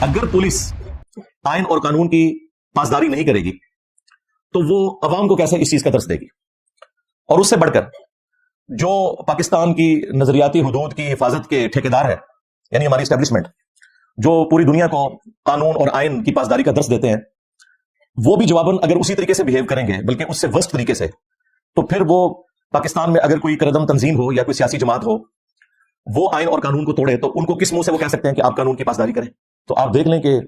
اگر پولیس آئین اور قانون کی پاسداری نہیں کرے گی تو وہ عوام کو کیسے اس چیز کا درس دے گی؟ اور اس سے بڑھ کر جو پاکستان کی نظریاتی حدود کی حفاظت کے ٹھیکیدار ہے، یعنی ہماری اسٹیبلشمنٹ، جو پوری دنیا کو قانون اور آئین کی پاسداری کا درس دیتے ہیں، وہ بھی جواباً اگر اسی طریقے سے بہیو کریں گے، بلکہ اس سے ورسٹ طریقے سے، تو پھر وہ پاکستان میں اگر کوئی قدم تنظیم ہو یا کوئی سیاسی جماعت ہو، وہ آئین اور قانون کو توڑے تو ان کو کس منہ سے وہ کہہ سکتے ہیں کہ آپ قانون کی پاسداری کریں؟ تو آپ دیکھ لیں کہ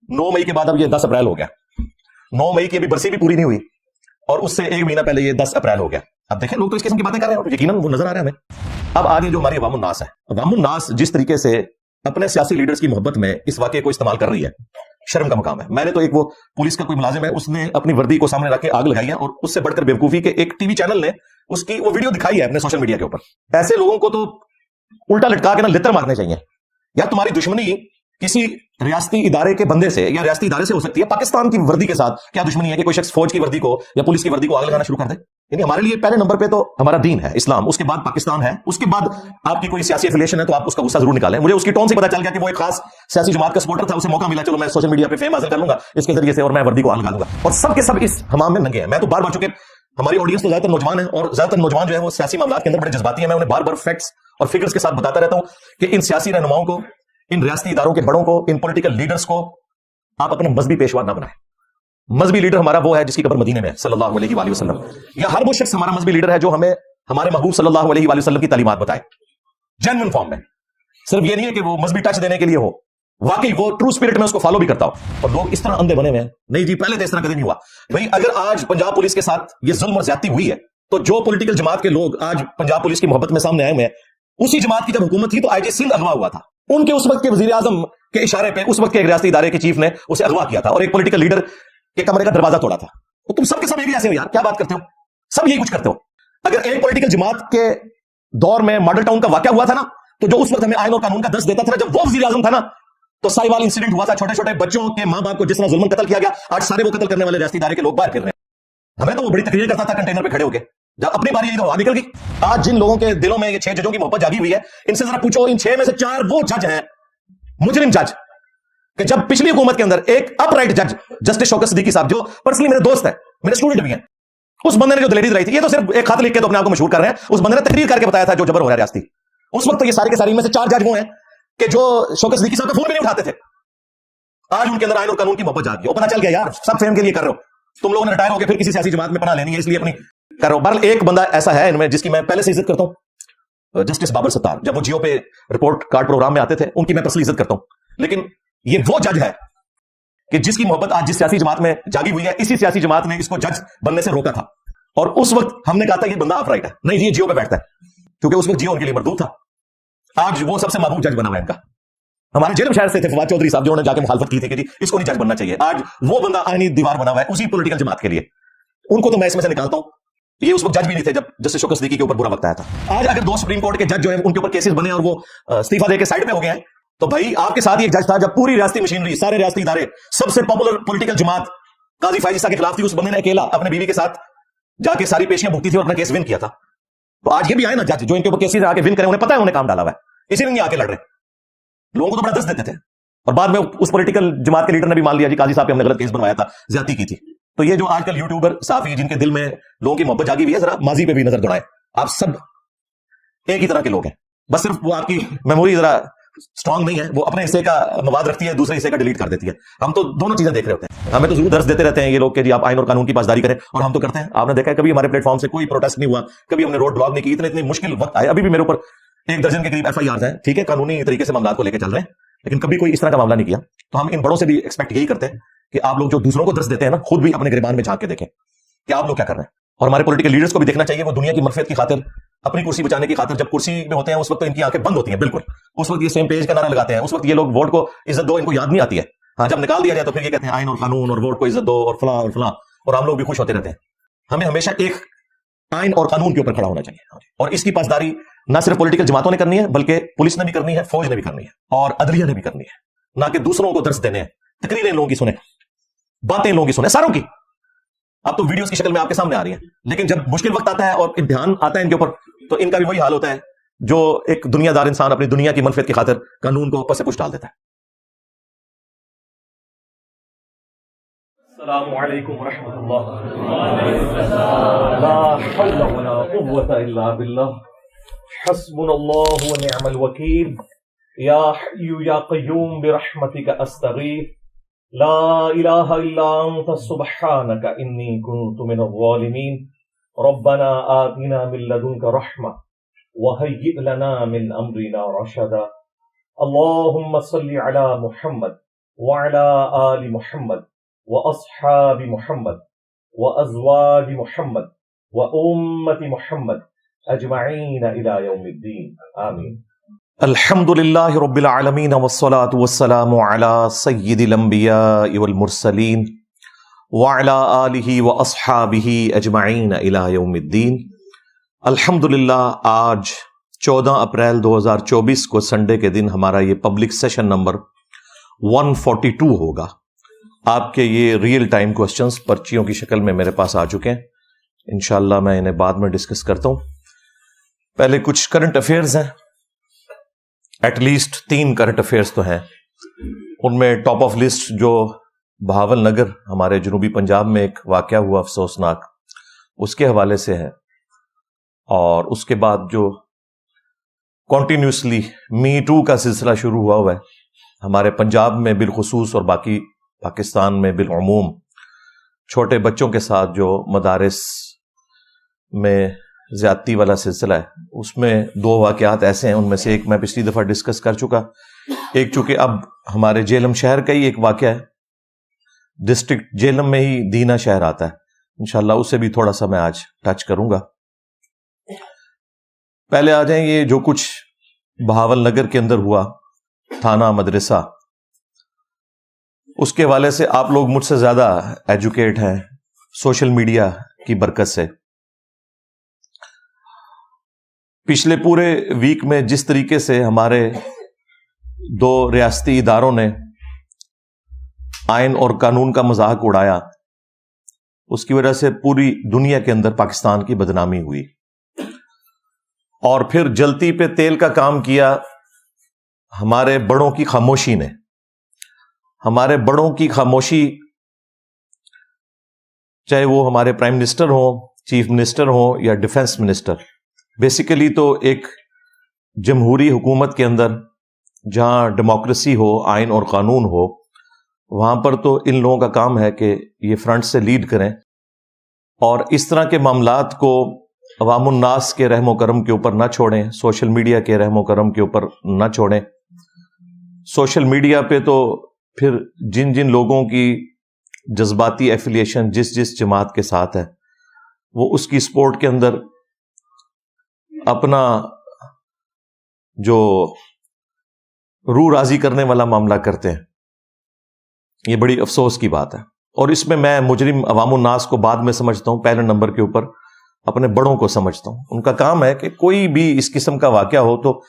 9 مئی کے بعد اب یہ 10 اپریل ہو گیا، 9 مئی کی ابھی برسی بھی پوری نہیں ہوئی، اور اس سے ایک مہینہ پہلے یہ 10 اپریل ہو گیا۔ اب دیکھیں لوگ تو اس قسم کی باتیں کر رہے ہیں اور یقیناً وہ نظر آ رہا ہے ہمیں۔ اب آگے جو ہماری عوام الناس ہے، عوام الناس جس طریقے سے اپنے سیاسی لیڈرز کی محبت میں اس واقعے کو استعمال کر رہی ہے، شرم کا مقام ہے۔ میں نے تو ایک وہ پولیس کا کوئی ملازم ہے، اس نے اپنی وردی کو سامنے رکھ کے آگ لگائی ہے، اور اس سے بڑھ کر بیوقوفی کے ایک ٹی وی چینل نے اس کی وہ ویڈیو دکھائی ہے اپنے سوشل میڈیا کے اوپر۔ ایسے لوگوں کو تو الٹا لٹکا کے نہ لتر مارنے چاہیے۔ یا تمہاری دشمنی کسی ریاستی ادارے کے بندے سے یا ریاستی ادارے سے ہو سکتی ہے، پاکستان کی وردی کے ساتھ کیا دشمنی ہے کہ کوئی شخص فوج کی وردی کو یا پولیس کی وردی کو آگ لگانا شروع کر دے؟ یعنی ہمارے لیے پہلے نمبر پہ تو ہمارا دین ہے، اسلام، اس کے بعد پاکستان ہے، اس کے بعد آپ کی کوئی سیاسی افیلیشن ہے تو آپ اس کا غصہ ضرور نکالیں۔ مجھے اس کی ٹون سے پتا چل گیا کہ وہ ایک خاص سیاسی جماعت کا سپورٹر تھا، اسے موقع ملا، چلو میں سوشل میڈیا پہ فیم حاصل کر لوں گا اس کے ذریعے سے اور میں وردی کو آگ لگا دوں گا، اور سب کے سب اس حمام میں ننگے ہیں۔ میں تو بار بار، چونکہ ہماری آڈینس تو زیادہ تر نوجوان ہیں، اور زیادہ تر نوجوان جو ہے وہ سیاسی معاملات کے اندر بڑے جذباتی ہیں، میں انہیں بار بار فیکٹس اور فگرز کے ساتھ بتاتا رہتا ہوں کہ ان سیاسی رہنماؤں کو، ان ریاستی اداروں کے بڑوں کو، ان پولیٹیکل لیڈرز کو آپ اپنا مذہبی پیشوا نہ بنائیں۔ مذہبی لیڈر ہمارا وہ ہے جس کی قبر مدینے میں ہے، صلی اللہ علیہ وآلہ وسلم، یا ہر وہ شخص ہمارا مذہبی لیڈر ہے جو ہمیں ہمارے محبوب صلی اللہ علیہ وآلہ وسلم کی تعلیمات بتائے جینوئن فارم میں۔ صرف یہ نہیں ہے کہ وہ مذہبی ٹچ دینے کے لیے ہو، واقعی وہ ٹرو اسپرٹ میں اس کو فالو بھی کرتا ہو۔ اور لوگ اس طرح اندھے بنے ہوئے ہیں، نہیں جی پہلے تو اس طرح کبھی نہیں ہوا۔ بھائی اگر آج پنجاب پولیس کے ساتھ یہ ظلم اور زیادتی ہوئی ہے تو جو پولیٹیکل جماعت کے لوگ آج پنجاب پولیس کی محبت میں سامنے آئے ہوئے ہیں، اسی جماعت کی جب حکومت تھی تو آئی جی سندھ اغوا ہوا تھا، ان کے اس وقت کے وزیر اعظم کے اشارے پہ اس وقت کے ایک ریاستی ادارے کے چیف نے اسے اغوا کیا تھا اور ایک پولیٹیکل لیڈر کے کمرے کا دروازہ توڑا تھا۔ تو تم سب کے سب ایک ایسے ہو یار، کیا بات کرتے ہو؟ سب یہی کچھ کرتے ہو۔ اگر ایک پولیٹیکل جماعت کے دور میں ماڈل ٹاؤن کا واقعہ ہوا تھا نا، تو جو اس وقت ہمیں آئین اور قانون کا درس دیتا تھا، جب وہ وزیر اعظم تھا نا، تو سائیوال انسیڈنٹ ہوا تھا، چھوٹے چھوٹے بچوں کے ماں باپ کو جس طرح ظلم قتل کیا گیا، آج سارے وہ قتل کرنے والے ریاستی ادارے کے لوگ باہر پھر رہے ہیں۔ ہمیں تو وہ بڑی تقریر کرتا تھا کنٹینر پہ کھڑے ہو کے، جب اپنی باری آئی تو نکل گئی۔ آج جن لوگوں کے دلوں میں یہ 6 ججوں کی محبت جاگی ہوئی ہے، ان سے ذرا پوچھو، ان 6 میں سے 4 وہ جج ہیں، مجرم جج، کہ جب پچھلی حکومت کے اندر ایک اپ رائٹ جج جسٹس شوکت صدیقی صاحب، جو پرسنلی میرے دوست ہیں، میرے اسٹوڈنٹ بھی ہیں، اس بندے نے جو دلیری دلائی تھی، یہ تو صرف ایک خط لکھ کے تو اپنے آپ کو مشہور کر رہے ہیں، اس بندے نے تقریر کر کے بتایا تھا جو جبر ہو رہا ہے ریاستی۔ اس وقت تو یہ سارے کے سارے میں سے 4 جج وہ ہیں کہ جو شوکت صدیقی صاحب کا فون بھی نہیں اٹھاتے تھے۔ آج ان کے اندر آئین اور قانون کی محبت جاتی ہے، وہ پتہ چل گیا یار سب فیم کے لیے کر رہے ہو، تم لوگوں نے ریٹائر ہو کے پھر کسی سیاسی جماعت میں پناہ لینی ہے، اس لیے اپنی کر رہے ہو۔ بہرحال ایک بندہ ایسا ہے ان میں جس کی میں پہلے سے عزت کرتا ہوں، جسٹس بابر ستار، جب وہ جیو پہ رپورٹ کارڈ پروگرام میں آتے تھے، ان کی میں پرسنلی عزت کرتا ہوں۔ لیکن یہ وہ جج ہے کہ جس کی محبت آج جس سیاسی جماعت میں جاگی ہوئی ہے، اسی سیاسی جماعت نے اس کو جج بننے سے روکا تھا، اور اس وقت ہم نے کہا تھا یہ بندہ اپ رائٹ ہے، نہیں یہ جیو پہ بیٹھتا ہے، کیونکہ اس وقت جیو ان کے لیے مردود تھا۔ آج وہ سب سے محبوب جج بنا ہوا ہے ان کا۔ ہمارے جیلم شہر سے تھے فواد چودھری صاحب، جو انہوں نے جا کے مخالفت کی تھی کہ جی اس کو نہیں جج بننا چاہیے، آج وہ بندہ آئینی دیوار بنا ہوا ہے اسی پولیٹیکل جماعت کے لیے۔ ان کو تو میں اس میں سے نکالتا ہوں، یہ اس وقت جج بھی نہیں تھے جب جسٹس شوکت صدیقی کے اوپر برا وقت آیا تھا۔ آج اگر 2 سپریم کورٹ کے جج جو ہیں ان کے اوپر کیسز بنے اور وہ استعفیٰ دے کے سائڈ پہ ہو گئے ہیں، تو بھائی آپ کے ساتھ ہی ایک جج تھا جب پوری ریاستی مشینری، سارے ریاستی ادارے، سب سے پاپولر پولیٹیکل جماعت قاضی فائز عیسیٰ کے خلاف تھی، اس بندے نے اکیلا اپنے بیوی کے ساتھ جا کے ساری پیشیاں بھگتی تھی اور اپنا کیس ون کیا تھا۔ تو آج یہ بھی آئے نا جج جو ان کے اوپر کیسز آ کے ون کریں، انہیں پتہ ہے انہوں نے کام ڈالا ہوا ہے، اسی لیے نہیں آ کے لڑ رہے۔ لوگوں کو تو بڑا دست دیتے تھے، اور بعد میں اس پولیٹیکل جماعت کے لیڈر نے بھی مان لیا جی قاضی صاحب پہ ہم نے غلط کیس بنوایا تھا، زیادتی کی تھی۔ تو یہ جو آج کل یوٹیوبر صحافی جن کے دل میں لوگوں کی محبت جاگی ہوئی ہے، ذرا ماضی پہ بھی نظر دوڑائیں، آپ سب ایک ہی طرح کے لوگ ہیں، بس صرف وہ آپ کی میموری ذرا اسٹرانگ نہیں ہے، وہ اپنے حصے کا مواد رکھتی ہے، دوسرے حصے کا ڈیلیٹ کر دیتی ہے۔ ہم تو دونوں چیزیں دیکھ رہے ہوتے ہیں، ہمیں تو ضرور درس دیتے رہتے ہیں یہ لوگ کہ جی آپ آئین اور قانون کی پاسداری کریں، اور ہم تو کرتے ہیں۔ آپ نے دیکھا ہے کبھی ہمارے پلیٹ فارم سے کوئی پروٹیسٹ نہیں ہوا، کبھی ہم نے روڈ بلاک نہیں کی، اتنے مشکل وقت آئے، ابھی بھی میرے اوپر 1 درجن کے قریب FIRs ہیں، ٹھیک ہے قانونی طریقے سے معاملات کو لے کے چل رہے ہیں، لیکن کبھی کوئی اس طرح کا معاملہ نہیں کیا۔ تو ہم ان بڑوں سے بھی ایکسپیکٹ یہی کرتے ہیں کہ آپ لوگ جو دوسروں کو درس دیتے ہیں نا، خود بھی اپنے گریبان میں جھانک کے دیکھیں کہ آپ لوگ کیا کر رہے ہیں۔ اور ہمارے پولیٹیکل لیڈرز کو بھی دیکھنا چاہیے، وہ دنیا کی منفعت کی خاطر، اپنی کرسی بچانے کی خاطر، جب کرسی میں ہوتے ہیں اس وقت تو ان کی آنکھیں بند ہوتی ہیں بالکل، اس وقت یہ سیم پیج کا نعرہ لگاتے ہیں، اس وقت یہ لوگ ووٹ کو عزت دو ان کو یاد نہیں آتی ہے، ہاں جب نکال دیا جائے تو پھر یہ کہتے ہیں آئین اور قانون اور ووٹ کو عزت دو اور فلاں اور فلاں، اور ہم لوگ بھی خوش ہوتے رہتے ہیں۔ ہمیں ہمیشہ ایک آئین اور قانون کے اوپر کھڑا ہونا چاہیے، اور اس کی پاسداری نہ صرف پولیٹیکل جماعتوں نے کرنی ہے، بلکہ پولیس نے بھی کرنی ہے، فوج نے بھی کرنی ہے، اور عدلیہ نے بھی کرنی ہے، نہ کہ دوسروں کو درس دینے ہیں۔ تقریریں لوگوں کی سنیں، باتیں لوگوں کی سنیں، ساروں کی، اب تو ویڈیوز کی شکل میں آپ کے سامنے آ رہی ہیں، لیکن جب مشکل وقت آتا ہے اور امتحان آتا ہے ان کے اوپر، تو ان کا بھی وہی حال ہوتا ہے جو ایک دنیا دار انسان اپنی دنیا کی منفعت کی خاطر قانون کو اوپر سے کچھ ڈال دیتا ہے۔ السلام علیکم ورحمۃ اللہ. لا حول ولا قوة الا باللہ. حسبنا اللہ ونعم الوکیل. یا حی یا قیوم برحمتک استغیث. لا الہ الا انت سبحانک انی کنت من الظالمین. ربنا آتنا من لدنک رحمہ وہیئ لنا من امرنا رشدا. اللہم صل علی محمد وعلی آل محمد وأصحاب محمد وأزواج محمد وأمة محمد أجمعين إلى يوم الدين آمين. الحمد لله رب العالمين والصلاة والسلام على سيد الأنبياء والمرسلين وعلى آله وأصحابه أجمعين إلى يوم الدين. الحمدللہ آج 14 اپریل 2024 کو سنڈے کے دن ہمارا یہ پبلک سیشن نمبر 142 ہوگا. آپ کے یہ ریئل ٹائم کوسچنز پرچیوں کی شکل میں میرے پاس آ چکے ہیں. انشاءاللہ میں انہیں بعد میں ڈسکس کرتا ہوں. پہلے کچھ کرنٹ افیئرز ہیں، ایٹ لیسٹ 3 کرنٹ افیئرز تو ہیں. ان میں ٹاپ آف لسٹ جو بہاول نگر ہمارے جنوبی پنجاب میں ایک واقعہ ہوا افسوسناک، اس کے حوالے سے ہے. اور اس کے بعد جو کنٹینیوسلی می ٹو کا سلسلہ شروع ہوا ہے ہمارے پنجاب میں بالخصوص اور باقی پاکستان میں بالعموم، چھوٹے بچوں کے ساتھ جو مدارس میں زیادتی والا سلسلہ ہے، اس میں 2 واقعات ایسے ہیں. ان میں سے ایک میں پچھلی دفعہ ڈسکس کر چکا، ایک چونکہ اب ہمارے جہلم شہر کا ہی ایک واقعہ ہے. ڈسٹرکٹ جہلم میں ہی دینا شہر آتا ہے، انشاءاللہ اسے بھی تھوڑا سا میں آج ٹچ کروں گا. پہلے آ جائیں یہ جو کچھ بہاول نگر کے اندر ہوا، تھانہ مدرسہ، اس کے حوالے سے آپ لوگ مجھ سے زیادہ ایجوکیٹ ہیں سوشل میڈیا کی برکت سے. پچھلے پورے ویک میں جس طریقے سے ہمارے 2 ریاستی اداروں نے آئین اور قانون کا مذاق اڑایا، اس کی وجہ سے پوری دنیا کے اندر پاکستان کی بدنامی ہوئی. اور پھر جلتی پہ تیل کا کام کیا ہمارے بڑوں کی خاموشی نے. ہمارے بڑوں کی خاموشی، چاہے وہ ہمارے پرائم منسٹر ہوں، چیف منسٹر ہوں یا ڈیفنس منسٹر، بیسیکلی تو ایک جمہوری حکومت کے اندر جہاں ڈیموکریسی ہو، آئین اور قانون ہو، وہاں پر تو ان لوگوں کا کام ہے کہ یہ فرنٹ سے لیڈ کریں اور اس طرح کے معاملات کو عوام الناس کے رحم و کرم کے اوپر نہ چھوڑیں، سوشل میڈیا کے رحم و کرم کے اوپر نہ چھوڑیں. سوشل میڈیا پہ تو پھر جن جن لوگوں کی جذباتی ایفیلیشن جس جماعت کے ساتھ ہے، وہ اس کی سپورٹ کے اندر اپنا جو روح راضی کرنے والا معاملہ کرتے ہیں. یہ بڑی افسوس کی بات ہے. اور اس میں مجرم عوام الناس کو بعد میں سمجھتا ہوں، پہلے نمبر کے اوپر اپنے بڑوں کو سمجھتا ہوں. ان کا کام ہے کہ کوئی بھی اس قسم کا واقعہ ہو تو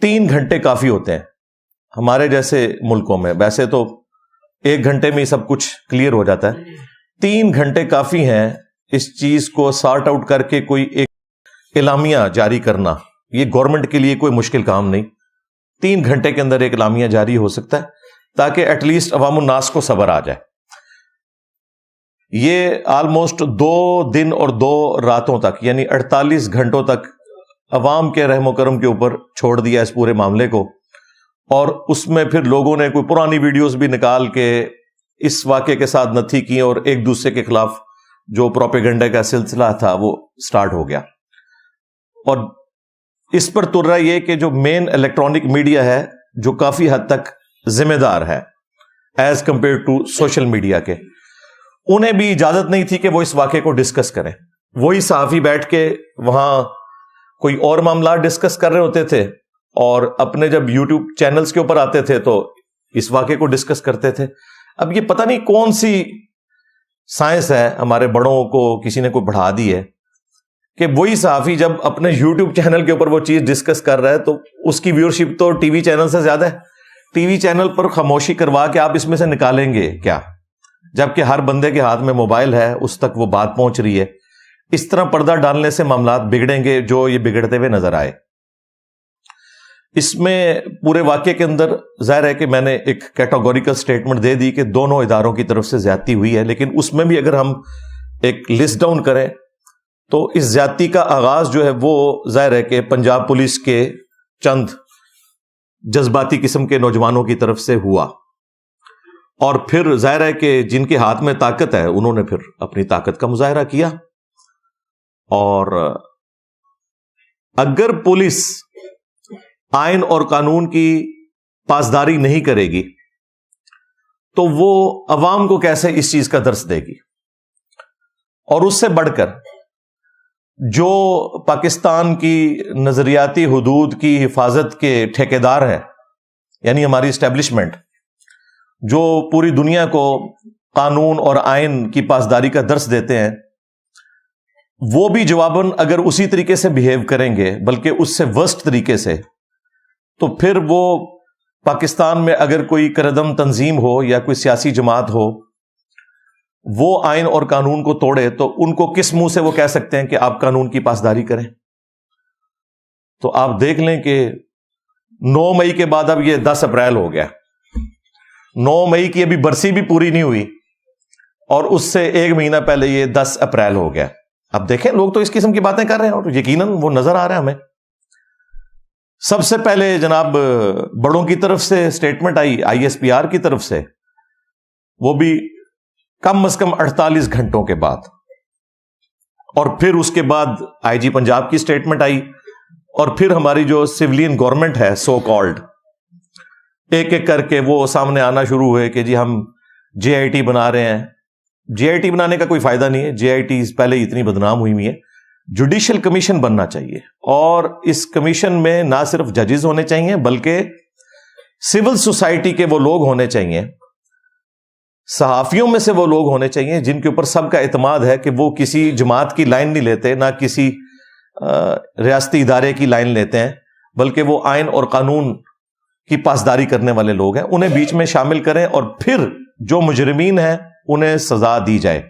3 گھنٹے کافی ہوتے ہیں. ہمارے جیسے ملکوں میں ویسے تو 1 گھنٹے میں ہی سب کچھ کلیئر ہو جاتا ہے. 3 گھنٹے کافی ہیں اس چیز کو سارٹ آؤٹ کر کے کوئی ایک اعلامیہ جاری کرنا. یہ گورنمنٹ کے لیے کوئی مشکل کام نہیں. 3 گھنٹے کے اندر ایک اعلامیہ جاری ہو سکتا ہے تاکہ ایٹ لیسٹ عوام الناس کو صبر آ جائے. یہ آلموسٹ 2 دن اور 2 راتوں تک، یعنی 48 گھنٹوں تک عوام کے رحم و کرم کے اوپر چھوڑ دیا اس پورے معاملے کو. اور اس میں پھر لوگوں نے کوئی پرانی ویڈیوز بھی نکال کے اس واقعے کے ساتھ نتھی کی اور ایک دوسرے کے خلاف جو پروپیگنڈا کا سلسلہ تھا وہ سٹارٹ ہو گیا. اور اس پر تر رہا یہ کہ جو مین الیکٹرانک میڈیا ہے جو کافی حد تک ذمہ دار ہے as compare to social media کے، انہیں بھی اجازت نہیں تھی کہ وہ اس واقعے کو ڈسکس کریں. وہی صحافی بیٹھ کے وہاں کوئی اور معاملات ڈسکس کر رہے ہوتے تھے اور اپنے جب یوٹیوب چینلز کے اوپر آتے تھے تو اس واقعے کو ڈسکس کرتے تھے. اب یہ پتہ نہیں کون سی سائنس ہے ہمارے بڑوں کو کسی نے کوئی بڑھا دی ہے کہ وہی صحافی جب اپنے یوٹیوب چینل کے اوپر وہ چیز ڈسکس کر رہا ہے تو اس کی ویورشپ تو ٹی وی چینل سے زیادہ ہے. ٹی وی چینل پر خاموشی کروا کے آپ اس میں سے نکالیں گے کیا؟ جبکہ ہر بندے کے ہاتھ میں موبائل ہے، اس تک وہ بات پہنچ رہی ہے. اس طرح پردہ ڈالنے سے معاملات بگڑیں گے جو یہ بگڑتے ہوئے نظر آئے. اس میں پورے واقعے کے اندر ظاہر ہے کہ میں نے ایک کیٹاگوریکل سٹیٹمنٹ دے دی کہ دونوں اداروں کی طرف سے زیادتی ہوئی ہے، لیکن اس میں بھی اگر ہم ایک لسٹ ڈاؤن کریں تو اس زیادتی کا آغاز جو ہے وہ ظاہر ہے کہ پنجاب پولیس کے چند جذباتی قسم کے نوجوانوں کی طرف سے ہوا، اور پھر ظاہر ہے کہ جن کے ہاتھ میں طاقت ہے انہوں نے پھر اپنی طاقت کا مظاہرہ کیا، اور اگر پولیس آئین اور قانون کی پاسداری نہیں کرے گی تو وہ عوام کو کیسے اس چیز کا درس دے گی؟ اور اس سے بڑھ کر جو پاکستان کی نظریاتی حدود کی حفاظت کے ٹھیکیدار ہیں، یعنی ہماری اسٹیبلشمنٹ، جو پوری دنیا کو قانون اور آئین کی پاسداری کا درس دیتے ہیں، وہ بھی جواباً اگر اسی طریقے سے بہیو کریں گے بلکہ اس سے ورسٹ طریقے سے، تو پھر وہ پاکستان میں اگر کوئی کردم تنظیم ہو یا کوئی سیاسی جماعت ہو وہ آئین اور قانون کو توڑے تو ان کو کس منہ سے وہ کہہ سکتے ہیں کہ آپ قانون کی پاسداری کریں؟ تو آپ دیکھ لیں کہ 9 مئی کے بعد اب یہ 10 اپریل ہو گیا، 9 مئی کی ابھی برسی بھی پوری نہیں ہوئی اور اس سے 1 مہینہ پہلے یہ 10 اپریل ہو گیا۔ اب دیکھیں لوگ تو اس قسم کی باتیں کر رہے ہیں اور یقیناً وہ نظر آ رہا ہے ہمیں۔ سب سے پہلے جناب بڑوں کی طرف سے اسٹیٹمنٹ آئی ISPR کی طرف سے، وہ بھی کم از کم 48 گھنٹوں کے بعد، اور پھر اس کے بعد IG پنجاب کی اسٹیٹمنٹ آئی، اور پھر ہماری جو سولین گورنمنٹ ہے سو کالڈ، ایک ایک کر کے وہ سامنے آنا شروع ہوئے کہ جی ہم JIT بنا رہے ہیں۔ JIT بنانے کا کوئی فائدہ نہیں ہے، JIT پہلے ہی اتنی بدنام ہوئی ہوئی ہے۔ جوڈیشل کمیشن بننا چاہیے، اور اس کمیشن میں نہ صرف ججز ہونے چاہیے بلکہ سول سوسائٹی کے وہ لوگ ہونے چاہیے، صحافیوں میں سے وہ لوگ ہونے چاہیے جن کے اوپر سب کا اعتماد ہے کہ وہ کسی جماعت کی لائن نہیں لیتے، نہ کسی ریاستی ادارے کی لائن لیتے ہیں، بلکہ وہ آئین اور قانون کی پاسداری کرنے والے لوگ ہیں۔ انہیں بیچ میں شامل کریں اور پھر جو مجرمین ہیں انہیں سزا دی جائے۔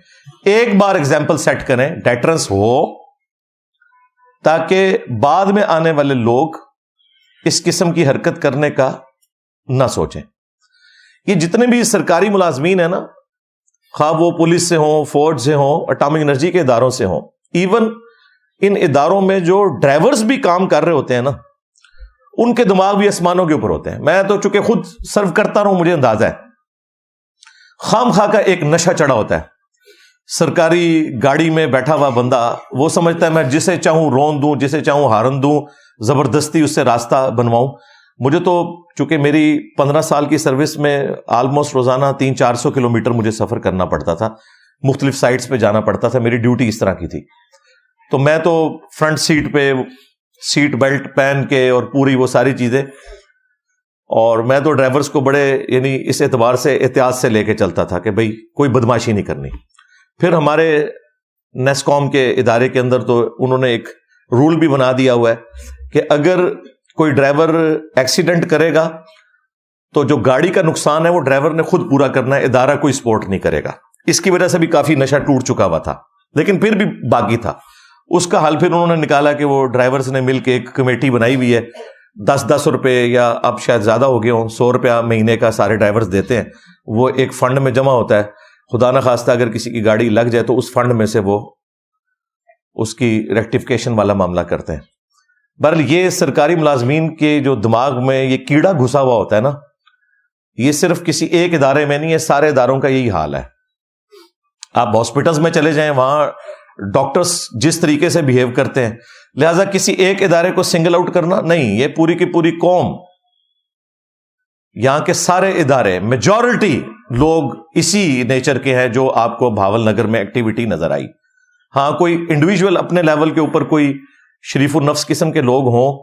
ایک بار ایگزامپل سیٹ کریں، ڈیٹرنس ہو، تاکہ بعد میں آنے والے لوگ اس قسم کی حرکت کرنے کا نہ سوچیں۔ یہ جتنے بھی سرکاری ملازمین ہیں نا، خواہ وہ پولیس سے ہوں، فوج سے ہوں، اٹامک انرجی کے اداروں سے ہوں، ایون ان اداروں میں جو ڈرائیورز بھی کام کر رہے ہوتے ہیں نا، ان کے دماغ بھی آسمانوں کے اوپر ہوتے ہیں۔ میں تو چونکہ خود سرو کرتا رہوں، مجھے اندازہ ہے، خام خواہ کا ایک نشہ چڑھا ہوتا ہے۔ سرکاری گاڑی میں بیٹھا ہوا بندہ وہ سمجھتا ہے میں جسے چاہوں رون دوں، جسے چاہوں ہارن دوں، زبردستی اس سے راستہ بنواؤں۔ مجھے تو چونکہ میری 15 سال کی سروس میں آلموسٹ روزانہ 300-400 کلومیٹر مجھے سفر کرنا پڑتا تھا، مختلف سائٹس پہ جانا پڑتا تھا، میری ڈیوٹی اس طرح کی تھی۔ تو میں تو فرنٹ سیٹ پہ سیٹ بیلٹ پہن کے اور پوری وہ ساری چیزیں، اور میں تو ڈرائیورز کو بڑے یعنی اس اعتبار سے احتیاط سے لے کے چلتا تھا کہ بھئی کوئی بدماشی نہیں کرنی۔ پھر ہمارے نیسکوم کے ادارے کے اندر تو انہوں نے ایک رول بھی بنا دیا ہوا ہے کہ اگر کوئی ڈرائیور ایکسیڈنٹ کرے گا تو جو گاڑی کا نقصان ہے وہ ڈرائیور نے خود پورا کرنا ہے، ادارہ کوئی سپورٹ نہیں کرے گا۔ اس کی وجہ سے بھی کافی نشہ ٹوٹ چکا ہوا تھا، لیکن پھر بھی باقی تھا۔ اس کا حل پھر انہوں نے نکالا کہ وہ ڈرائیورز نے مل کے ایک کمیٹی بنائی ہوئی ہے، 10-10 روپے یا اب شاید زیادہ ہو گئے ہوں، 100 روپیہ مہینے کا سارے ڈرائیورز دیتے ہیں، وہ ایک فنڈ میں جمع ہوتا ہے۔ خدا نہ خواستہ اگر کسی کی گاڑی لگ جائے تو اس فنڈ میں سے وہ اس کی ریکٹیفیکیشن والا معاملہ کرتے ہیں۔ بہرحال یہ سرکاری ملازمین کے جو دماغ میں یہ کیڑا گھسا ہوا ہوتا ہے نا، یہ صرف کسی ایک ادارے میں نہیں ہے، سارے اداروں کا یہی حال ہے۔ آپ ہاسپٹلز میں چلے جائیں، وہاں ڈاکٹرز جس طریقے سے بہیو کرتے ہیں، لہذا کسی ایک ادارے کو سنگل آؤٹ کرنا نہیں، یہ پوری کی پوری قوم، یہاں کے سارے ادارے، میجورٹی لوگ اسی نیچر کے ہیں جو آپ کو بھاول نگر میں ایکٹیویٹی نظر آئی۔ ہاں کوئی انڈیویجول اپنے لیول کے اوپر کوئی شریف النفس قسم کے لوگ ہوں،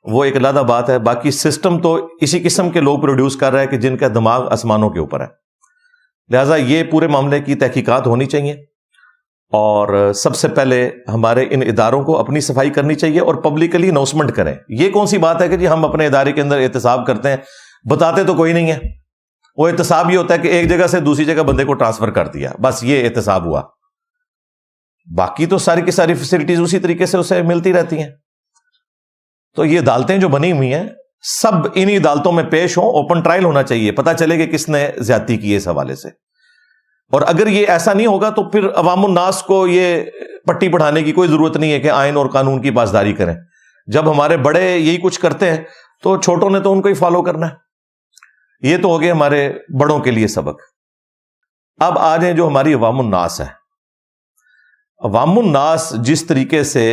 وہ ایک علیحدہ بات ہے، باقی سسٹم تو اسی قسم کے لوگ پروڈیوس کر رہا ہے کہ جن کا دماغ آسمانوں کے اوپر ہے۔ لہٰذا یہ پورے معاملے کی تحقیقات ہونی چاہیے، اور سب سے پہلے ہمارے ان اداروں کو اپنی صفائی کرنی چاہیے اور پبلکلی اناؤنسمنٹ کریں۔ یہ کون سی بات ہے کہ جی ہم اپنے ادارے کے اندر احتساب کرتے ہیں، بتاتے تو کوئی نہیں ہے۔ وہ احتساب یہ ہوتا ہے کہ ایک جگہ سے دوسری جگہ بندے کو ٹرانسفر کر دیا، بس یہ احتساب ہوا، باقی تو ساری کی ساری فیسلٹیز اسی طریقے سے اسے ملتی رہتی ہیں۔ تو یہ عدالتیں جو بنی ہوئی ہیں سب انہی عدالتوں میں پیش ہوں, اوپن ٹرائل ہونا چاہیے, پتا چلے کہ کس نے زیادتی کی اس حوالے سے. اور اگر یہ ایسا نہیں ہوگا تو پھر عوام الناس کو یہ پٹی پڑھانے کی کوئی ضرورت نہیں ہے کہ آئین اور قانون کی پاسداری کریں. جب ہمارے بڑے یہی کچھ کرتے ہیں تو چھوٹوں نے تو ان کو ہی فالو کرنا ہے. یہ تو ہو گئے ہمارے بڑوں کے لیے سبق. اب آ جائیں جو ہماری عوام الناس ہے. عوام الناس جس طریقے سے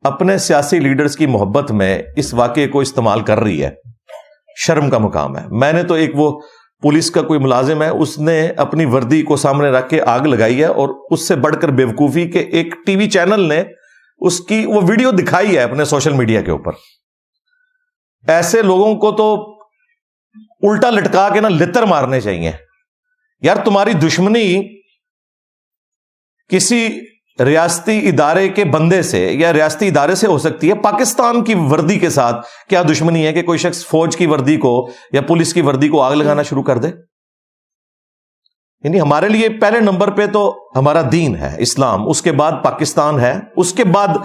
اپنے سیاسی لیڈرز کی محبت میں اس واقعے کو استعمال کر رہی ہے, شرم کا مقام ہے. میں نے تو ایک وہ پولیس کا کوئی ملازم ہے, اس نے اپنی وردی کو سامنے رکھ کے آگ لگائی ہے, اور اس سے بڑھ کر بیوقوفی کے ایک ٹی وی چینل نے اس کی وہ ویڈیو دکھائی ہے اپنے سوشل میڈیا کے اوپر. ایسے لوگوں کو تو الٹا لٹکا کے لتر مارنے چاہیے. یار تمہاری دشمنی کسی ریاستی ادارے کے بندے سے یا ریاستی ادارے سے ہو سکتی ہے, پاکستان کی وردی کے ساتھ کیا دشمنی ہے کہ کوئی شخص فوج کی وردی کو یا پولیس کی وردی کو آگ لگانا شروع کر دے؟ یعنی ہمارے لیے پہلے نمبر پہ تو ہمارا دین ہے, اسلام, اس کے بعد پاکستان ہے, اس کے بعد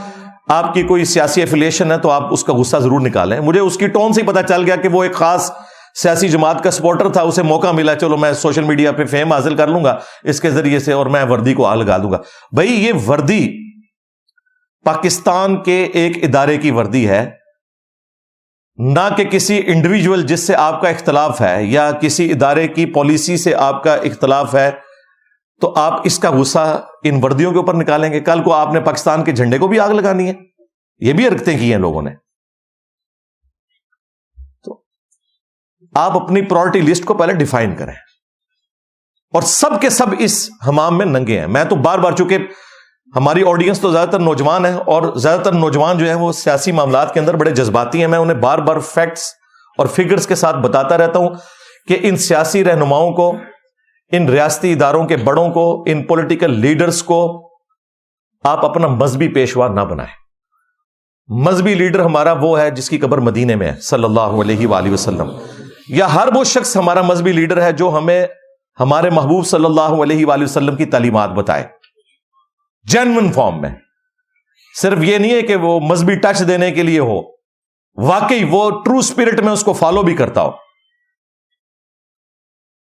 آپ کی کوئی سیاسی ایفیلیشن ہے تو آپ اس کا غصہ ضرور نکالیں. مجھے اس کی ٹون سے ہی پتا چل گیا کہ وہ ایک خاص سیاسی جماعت کا سپورٹر تھا, اسے موقع ملا, چلو میں سوشل میڈیا پہ فیم حاصل کر لوں گا اس کے ذریعے سے اور میں وردی کو آگ لگا دوں گا. بھائی یہ وردی پاکستان کے ایک ادارے کی وردی ہے, نہ کہ کسی انڈیویجول جس سے آپ کا اختلاف ہے یا کسی ادارے کی پالیسی سے آپ کا اختلاف ہے تو آپ اس کا غصہ ان وردیوں کے اوپر نکالیں گے. کل کو آپ نے پاکستان کے جھنڈے کو بھی آگ لگانی ہے. یہ بھی حرکتیں کی ہیں لوگوں نے. تو آپ اپنی پرائرٹی لسٹ کو پہلے ڈیفائن کریں, اور سب کے سب اس حمام میں ننگے ہیں. میں تو بار بار, چونکہ ہماری آڈینس تو زیادہ تر نوجوان ہے, اور زیادہ تر نوجوان جو ہیں وہ سیاسی معاملات کے اندر بڑے جذباتی ہیں, میں انہیں بار بار فیکٹس اور فگرز کے ساتھ بتاتا رہتا ہوں کہ ان سیاسی رہنماؤں کو, ان ریاستی اداروں کے بڑوں کو, ان پولیٹیکل لیڈرز کو آپ اپنا مذہبی پیشوا نہ بنائیں. مذہبی لیڈر ہمارا وہ ہے جس کی قبر مدینے میں ہے صلی اللہ علیہ وآلہ وسلم, یا ہر وہ شخص ہمارا مذہبی لیڈر ہے جو ہمیں ہمارے محبوب صلی اللہ علیہ وآلہ وسلم کی تعلیمات بتائے جینوئن فارم میں. صرف یہ نہیں ہے کہ وہ مذہبی ٹچ دینے کے لیے ہو, واقعی وہ ٹرو اسپرٹ میں اس کو فالو بھی کرتا ہو.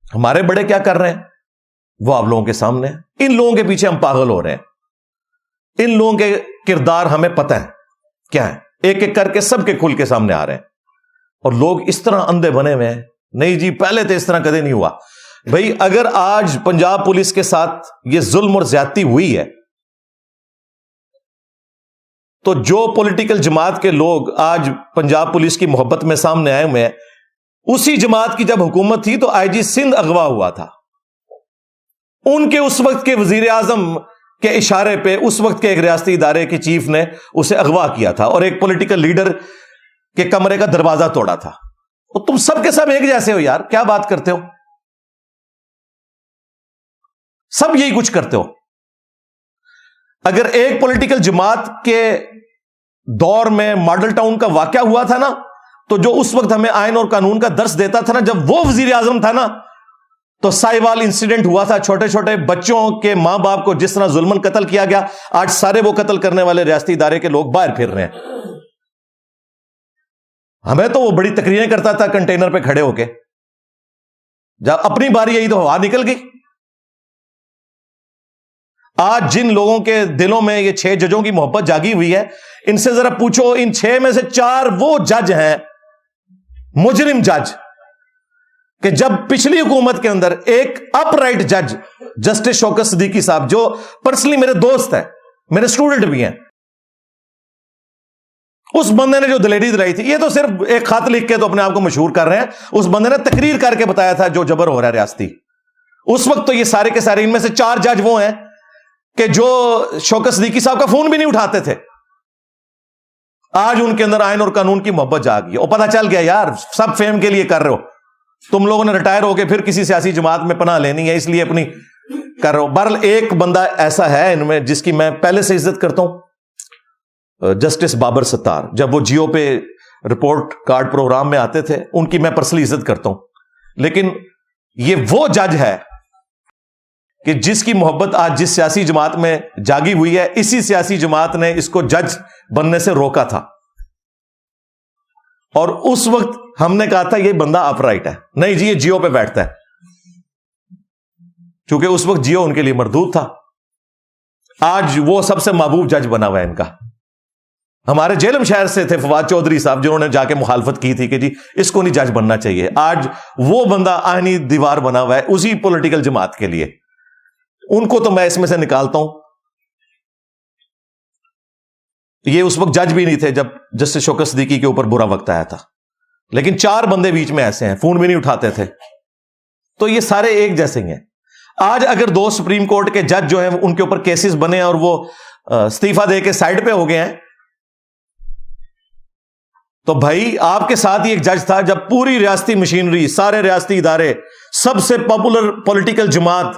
ہمارے بڑے کیا کر رہے ہیں وہ آپ لوگوں کے سامنے ہیں. ان لوگوں کے پیچھے ہم پاگل ہو رہے ہیں. ان لوگوں کے کردار ہمیں پتہ ہے کیا ہے, ایک ایک کر کے سب کے کھل کے سامنے آ رہے ہیں, اور لوگ اس طرح اندھے بنے ہوئے ہیں. نہیں جی پہلے تو اس طرح کدے نہیں ہوا. بھائی اگر آج پنجاب پولیس کے ساتھ یہ ظلم اور زیادتی ہوئی ہے تو جو پولیٹیکل جماعت کے لوگ آج پنجاب پولیس کی محبت میں سامنے آئے ہوئے ہیں, اسی جماعت کی جب حکومت تھی تو آئی جی سندھ اغوا ہوا تھا. ان کے اس وقت کے وزیر اعظم کے اشارے پہ اس وقت کے ایک ریاستی ادارے کے چیف نے اسے اغوا کیا تھا, اور ایک پولیٹیکل لیڈر کے کمرے کا دروازہ توڑا تھا. اور تم سب کے سب ایک جیسے ہو یار, کیا بات کرتے ہو, سب یہی کچھ کرتے ہو. اگر ایک پولیٹیکل جماعت کے دور میں ماڈل ٹاؤن کا واقعہ ہوا تھا نا, تو جو اس وقت ہمیں آئین اور قانون کا درس دیتا تھا نا, جب وہ وزیر اعظم تھا نا, تو سائیوال انسیڈنٹ ہوا تھا, چھوٹے چھوٹے بچوں کے ماں باپ کو جس طرح ظلمن قتل کیا گیا, آج سارے وہ قتل کرنے والے ریاستی ادارے کے لوگ باہر پھر رہے ہیں. ہمیں تو وہ بڑی تقریریں کرتا تھا کنٹینر پہ کھڑے ہو کے, جب اپنی باری آئی تو ہوا نکل گئی. آج جن لوگوں کے دلوں میں یہ 6 ججوں کی محبت جاگی ہوئی ہے, ان سے ذرا پوچھو, ان 6 میں سے 4 وہ جج ہیں مجرم جج کہ جب پچھلی حکومت کے اندر ایک اپ رائٹ جج جسٹس شوکت صدیقی صاحب, جو پرسنلی میرے دوست ہیں, میرے اسٹوڈنٹ بھی ہیں, اس بندے نے جو دلیری دلائی تھی, یہ تو صرف ایک خط لکھ کے تو اپنے آپ کو مشہور کر رہے ہیں, اس بندے نے تقریر کر کے بتایا تھا جو جبر ہو رہا ہے ریاستی. اس وقت تو یہ سارے کے سارے, ان میں سے 4 جج وہ ہیں کہ جو شوکت صدیقی صاحب کا فون بھی نہیں اٹھاتے تھے. آج ان کے اندر آئین اور قانون کی محبت جاگی, اور پتہ چل گیا یار سب فیم کے لیے کر رہے ہو, تم لوگوں نے ریٹائر ہو کے پھر کسی سیاسی جماعت میں پناہ لینی ہے, اس لیے اپنی کر رہے ہو. بہرحال ایک بندہ ایسا ہے ان میں جس کی میں پہلے سے عزت کرتا ہوں, جسٹس بابر ستار. جب وہ جیو پہ رپورٹ کارڈ پروگرام میں آتے تھے, ان کی میں پرسنلی عزت کرتا ہوں. لیکن یہ وہ جج ہے کہ جس کی محبت آج جس سیاسی جماعت میں جاگی ہوئی ہے, اسی سیاسی جماعت نے اس کو جج بننے سے روکا تھا. اور اس وقت ہم نے کہا تھا یہ بندہ اپ رائٹ ہے، نہیں جی یہ جیو پہ بیٹھتا ہے، چونکہ اس وقت جیو ان کے لیے مردود تھا. آج وہ سب سے محبوب جج بنا ہوا ہے ان کا. ہمارے جیلم شہر سے تھے فواد چودھری صاحب، جنہوں نے جا کے مخالفت کی تھی کہ جی اس کو نہیں جج بننا چاہیے. آج وہ بندہ آئینی دیوار بنا ہوا ہے اسی پولیٹیکل جماعت کے لیے. ان کو تو میں اس میں سے نکالتا ہوں. یہ اس وقت جج بھی نہیں تھے جب جسٹس شوکت صدیقی کے اوپر برا وقت آیا تھا، لیکن 4 بندے بیچ میں ایسے ہیں، فون بھی نہیں اٹھاتے تھے. تو یہ سارے ایک جیسے ہی ہیں. آج اگر 2 سپریم کورٹ کے جج جو ہیں ان کے اوپر کیسز بنے اور وہ استعفیٰ دے کے سائڈ پہ ہو گئے ہیں، تو بھائی آپ کے ساتھ ہی ایک جج تھا جب پوری ریاستی مشینری، سارے ریاستی ادارے، سب سے پاپولر پولیٹیکل جماعت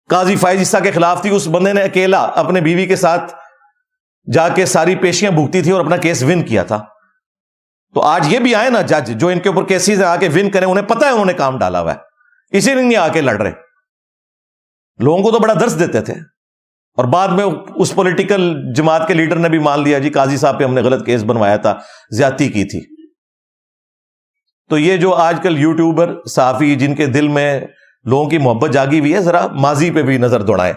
قاضی فائز عیسیٰ کے خلاف تھی. اس بندے نے اکیلا اپنے بیوی کے ساتھ جا کے ساری پیشیاں بھگتی تھی اور اپنا کیس ون کیا تھا. تو آج یہ بھی آئے نا جج جو ان کے اوپر کیسز آ کے ون کریں، انہیں پتہ ہے انہوں نے کام ڈالا ہوا ہے، اسی لیے نہیں آ کے لڑ رہے. لوگوں کو تو بڑا درس دیتے تھے، اور بعد میں اس پولیٹیکل جماعت کے لیڈر نے بھی مان لیا جی قاضی صاحب پہ ہم نے غلط کیس بنوایا تھا، زیادتی کی تھی. تو یہ جو آج کل یوٹیوبر صحافی جن کے دل میں لوگوں کی محبت جاگی ہوئی ہے، ذرا ماضی پہ بھی نظر دوڑائیں.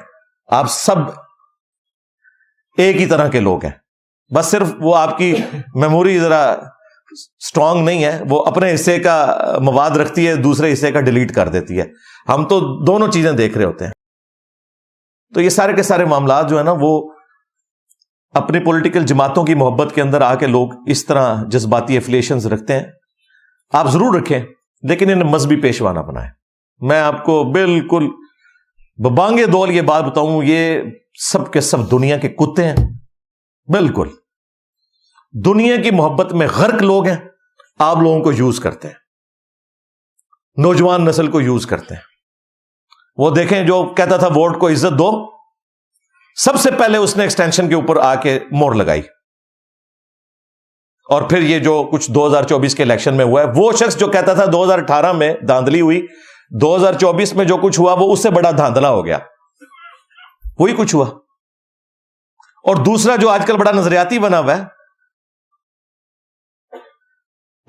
آپ سب ایک ہی طرح کے لوگ ہیں، بس صرف وہ آپ کی میموری ذرا سٹرونگ نہیں ہے، وہ اپنے حصے کا مواد رکھتی ہے، دوسرے حصے کا ڈیلیٹ کر دیتی ہے. ہم تو دونوں چیزیں دیکھ رہے ہوتے ہیں. تو یہ سارے کے سارے معاملات جو ہے نا، وہ اپنی پولیٹیکل جماعتوں کی محبت کے اندر آ کے لوگ اس طرح جذباتی ایفلیشنز رکھتے ہیں. آپ ضرور رکھیں، لیکن انہیں مذہبی پیشوا نہ بنائیں. میں آپ کو بالکل ببانگے دول یہ بات بتاؤں، یہ سب کے سب دنیا کے کتے ہیں. بالکل دنیا کی محبت میں غرق لوگ ہیں. آپ لوگوں کو یوز کرتے ہیں، نوجوان نسل کو یوز کرتے ہیں. وہ دیکھیں جو کہتا تھا ووٹ کو عزت دو، سب سے پہلے اس نے ایکسٹینشن کے اوپر آ کے مور لگائی. اور پھر یہ جو کچھ 2024 کے الیکشن میں ہوا ہے، وہ شخص جو کہتا تھا 2018 میں دھاندلی ہوئی، 2024 میں جو کچھ ہوا وہ اس سے بڑا دھاندلا ہو گیا. وہی کچھ ہوا. اور دوسرا جو آج کل بڑا نظریاتی بنا ہوا ہے،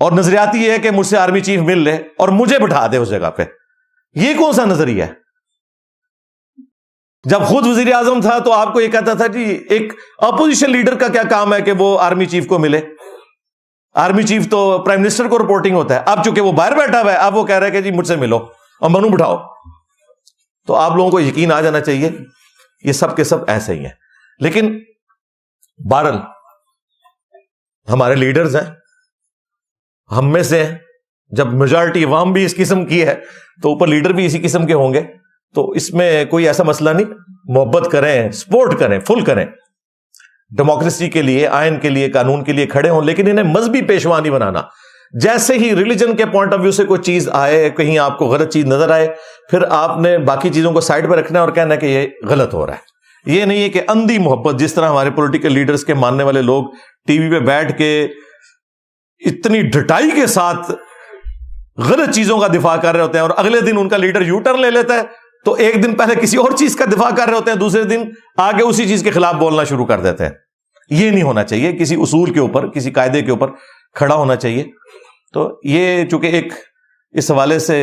اور نظریاتی یہ ہے کہ مجھ سے آرمی چیف مل لے اور مجھے بٹھا دے اس جگہ پہ. یہ کون سا نظریہ ہے؟ جب خود وزیر اعظم تھا تو آپ کو یہ کہتا تھا جی ایک اپوزیشن لیڈر کا کیا کام ہے کہ وہ آرمی چیف کو ملے، آرمی چیف تو پرائم منسٹر کو رپورٹنگ ہوتا ہے. اب چونکہ وہ باہر بیٹھا ہوا ہے، اب وہ کہہ رہا ہے کہ جی مجھ سے ملو اور منو بٹھاؤ. تو آپ لوگوں کو یقین آ جانا چاہیے یہ سب کے سب ایسے ہی ہیں. لیکن بہرحال ہمارے لیڈرز ہیں، ہم میں سے ہیں. جب میجارٹی عوام بھی اس قسم کی ہے تو اوپر لیڈر بھی اسی قسم کے ہوں گے. تو اس میں کوئی ایسا مسئلہ نہیں. محبت کریں، سپورٹ کریں، فل کریں، ڈیموکریسی کے لیے، آئین کے لیے، قانون کے لیے کھڑے ہوں، لیکن انہیں مذہبی پیشوا نہیں بنانا. جیسے ہی ریلیجن کے پوائنٹ آف ویو سے کوئی چیز آئے، کہیں آپ کو غلط چیز نظر آئے، پھر آپ نے باقی چیزوں کو سائڈ پہ رکھنا ہے اور کہنا ہے کہ یہ غلط ہو رہا ہے. یہ نہیں ہے کہ اندھی محبت، جس طرح ہمارے پولیٹیکل لیڈرز کے ماننے والے لوگ ٹی وی پہ بیٹھ کے اتنی ڈٹائی کے ساتھ غلط چیزوں کا دفاع کر رہے ہوتے ہیں، اور اگلے دن ان کا لیڈر یو ٹرن لے لیتا ہے تو ایک دن پہلے کسی اور چیز کا دفاع کر رہے ہوتے ہیں، دوسرے دن آگے اسی چیز کے خلاف بولنا شروع کر دیتے ہیں. یہ نہیں ہونا چاہیے. کسی اصول کے اوپر، کسی قاعدے کے اوپر کھڑا ہونا چاہیے. تو یہ چونکہ ایک اس حوالے سے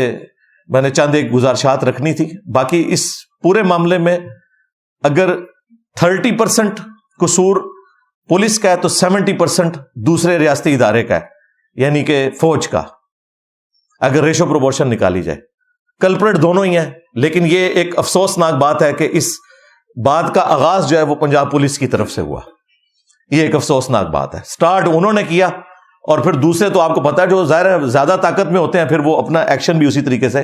میں نے چند ایک گزارشات رکھنی تھی. باقی اس پورے معاملے میں اگر 30% قصور پولیس کا ہے تو 70% دوسرے ریاستی ادارے کا ہے، یعنی کہ فوج کا، اگر ریشو پروپورشن نکالی جائے. کلپریٹ دونوں ہی ہیں، لیکن یہ ایک افسوسناک بات ہے کہ اس بات کا آغاز جو ہے وہ پنجاب پولیس کی طرف سے ہوا. یہ ایک افسوسناک بات ہے. سٹارٹ انہوں نے کیا، اور پھر دوسرے تو آپ کو پتا ہے جو ظاہر زیادہ طاقت میں ہوتے ہیں پھر وہ اپنا ایکشن بھی اسی طریقے سے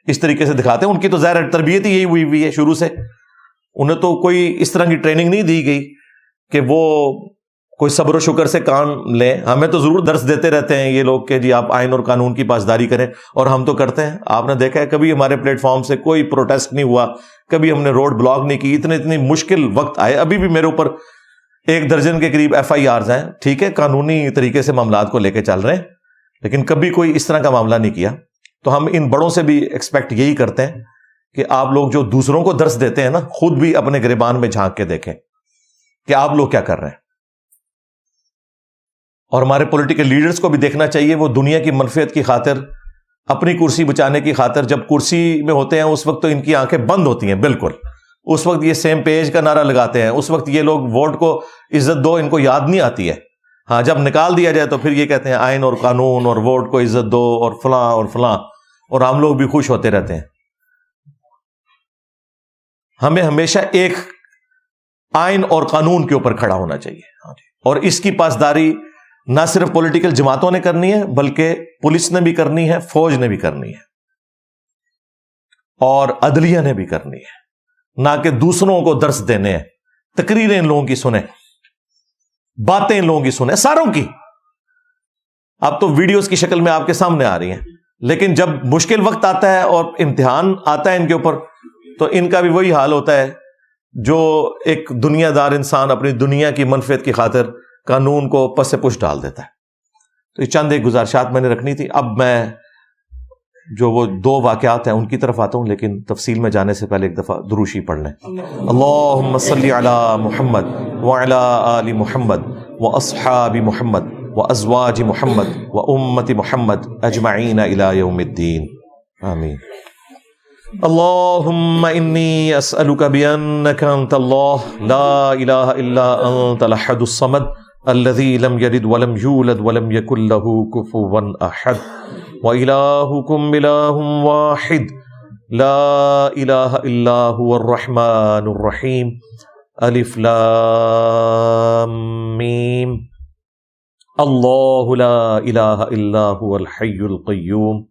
اس طریقے سے دکھاتے ہیں. ان کی تو ظاہر تربیت ہی یہی ہوئی ہے شروع سے. انہیں تو کوئی اس طرح کی ٹریننگ نہیں دی گئی کہ وہ کوئی صبر و شکر سے کام لیں. ہمیں تو ضرور درس دیتے رہتے ہیں یہ لوگ کہ جی آپ آئین اور قانون کی پاسداری کریں، اور ہم تو کرتے ہیں. آپ نے دیکھا ہے کبھی ہمارے پلیٹ فارم سے کوئی پروٹیسٹ نہیں ہوا، کبھی ہم نے روڈ بلاک نہیں کی. اتنے مشکل وقت آئے، ابھی بھی میرے اوپر 1 درجن کے قریب FIRs ہیں. ٹھیک ہے، قانونی طریقے سے معاملات کو لے کے چل رہے ہیں، لیکن کبھی کوئی اس طرح کا معاملہ نہیں کیا. تو ہم ان بڑوں سے بھی ایکسپیکٹ یہی کرتے ہیں کہ آپ لوگ جو دوسروں کو درس دیتے ہیں نا، خود بھی اپنے گریبان میں جھانک کے دیکھیں کہ آپ لوگ کیا کر رہے ہیں. اور ہمارے پولیٹیکل لیڈرز کو بھی دیکھنا چاہیے، وہ دنیا کی منفعت کی خاطر، اپنی کرسی بچانے کی خاطر جب کرسی میں ہوتے ہیں اس وقت تو ان کی آنکھیں بند ہوتی ہیں بالکل، اس وقت یہ سیم پیج کا نعرہ لگاتے ہیں، اس وقت یہ لوگ ووٹ کو عزت دو ان کو یاد نہیں آتی ہے. ہاں جب نکال دیا جائے تو پھر یہ کہتے ہیں آئین اور قانون اور ووٹ کو عزت دو اور فلاں اور فلاں، اور عام لوگ بھی خوش ہوتے رہتے ہیں. ہمیں ہمیشہ ایک آئین اور قانون کے اوپر کھڑا ہونا چاہیے، اور اس کی پاسداری نہ صرف پولیٹیکل جماعتوں نے کرنی ہے بلکہ پولیس نے بھی کرنی ہے، فوج نے بھی کرنی ہے، اور عدلیہ نے بھی کرنی ہے، نہ کہ دوسروں کو درس دینے ہیں. تقریریں ان لوگوں کی سنیں، باتیں ان لوگوں کی سنیں، ساروں کی. اب تو ویڈیوز کی شکل میں آپ کے سامنے آ رہی ہیں، لیکن جب مشکل وقت آتا ہے اور امتحان آتا ہے ان کے اوپر تو ان کا بھی وہی حال ہوتا ہے جو ایک دنیا دار انسان اپنی دنیا کی منفعت کی خاطر قانون کو پس پش ڈال دیتا ہے. تو یہ چند ایک گزارشات میں نے رکھنی تھی. اب میں جو وہ 2 واقعات ہیں ان کی طرف آتا ہوں، لیکن تفصیل میں جانے سے پہلے ایک دفعہ دروشی پڑھ لیں. اللہم صلی علی محمد وعلی آل محمد واصحاب محمد وازواج محمد وامت محمد اجمعین الی یوم الدین. آمین. اللہم انی اسألک بانک انت اللہ لا الہ الا انت الاحد الصمد الذی لم یلد ولم یولد ولم یکن له کفوا احد وإلہکم الہ واحد لا الہ الا هو الرحمن الرحیم الف لام میم اللہ لا الہ الا هو الحی القیوم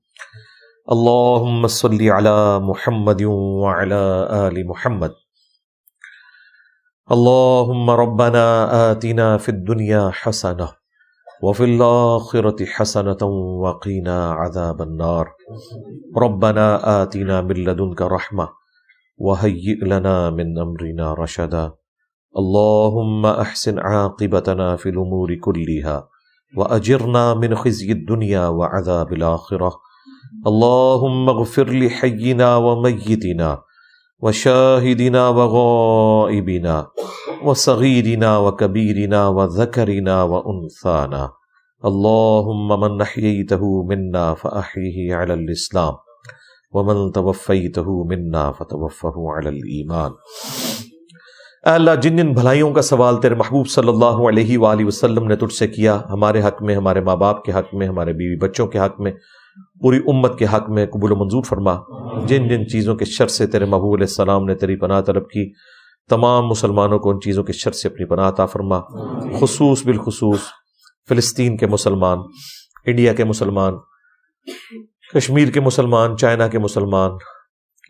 اللہم صلی علی محمد وعلی آل محمد. اللہم ربنا آتنا فی الدنیا حسنہ وفی الآخرة حسنة وقنا عذاب النار. ربنا آتنا من لدنک رحمہ وہیئ لنا من امرنا رشدا. اللہم احسن عاقبتنا فی الامور کلہا واجرنا من خزی الدنیا وعذاب الآخرہ. اللہم اغفر لحینا ومیتنا وشاہدنا وغائبنا وصغیرنا وکبیرنا وذکرنا وانثانا. اللہم من احییتہ منا فاحیہ علی الاسلام ومن توفیتہ منا فتوفہ علی الایمان. اے اللہ، جن جن بھلائیوں کا سوال تیرے محبوب صلی اللہ علیہ وآلہ وسلم نے تجھ سے کیا، ہمارے حق میں، ہمارے ماں باپ کے حق میں، ہمارے بیوی بچوں کے حق میں، پوری امت کے حق میں قبول و منظور فرما. جن جن چیزوں کے شر سے تیرے محبوب علیہ السلام نے تیری پناہ طلب کی، تمام مسلمانوں کو ان چیزوں کے شر سے اپنی پناہ عطا فرما. خصوص بالخصوص فلسطین کے مسلمان، انڈیا کے مسلمان، کشمیر کے مسلمان، چائنا کے مسلمان،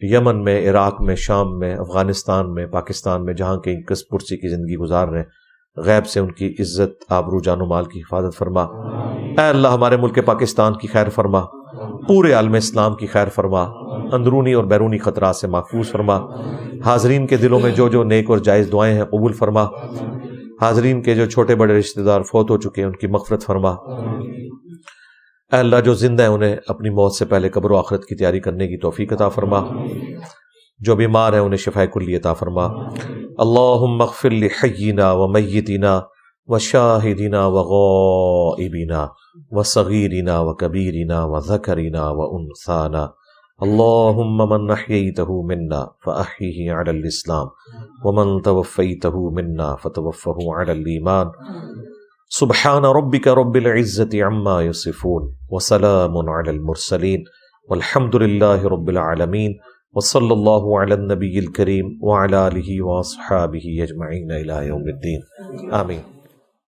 یمن میں، عراق میں، شام میں، افغانستان میں، پاکستان میں، جہاں کہیں کس پرسی کی زندگی گزار رہے ہیں، غیب سے ان کی عزت، آبرو، جان و مال کی حفاظت فرما. اے اللہ، ہمارے ملک پاکستان کی خیر فرما، پورے عالم اسلام کی خیر فرما، اندرونی اور بیرونی خطرات سے محفوظ فرما. حاضرین کے دلوں میں جو جو نیک اور جائز دعائیں ہیں قبول فرما. حاضرین کے جو چھوٹے بڑے رشتہ دار فوت ہو چکے ہیں ان کی مغفرت فرما. اے اللہ، جو زندہ ہیں انہیں اپنی موت سے پہلے قبر و آخرت کی تیاری کرنے کی توفیق عطا فرما. جو بیمار ہیں انہیں شفاء کلی عطا فرما. اللہم اغفر لحینا ومیتنا وشاہدنا وغائبنا وصغیرنا وکبیرنا وذکرنا وانثانا. اللہم من احییتہ منا فاحیہ علی الاسلام ومن توفیتہ منا فتوفہ علی الایمان. سبحان ربک رب العزة عما یصفون وسلام علی المرسلین والحمد للہ رب العالمین. وصلی اللہ علی النبی الکریم وعلی آلہ واصحابہ اجمعین الی یوم الدین. آمین.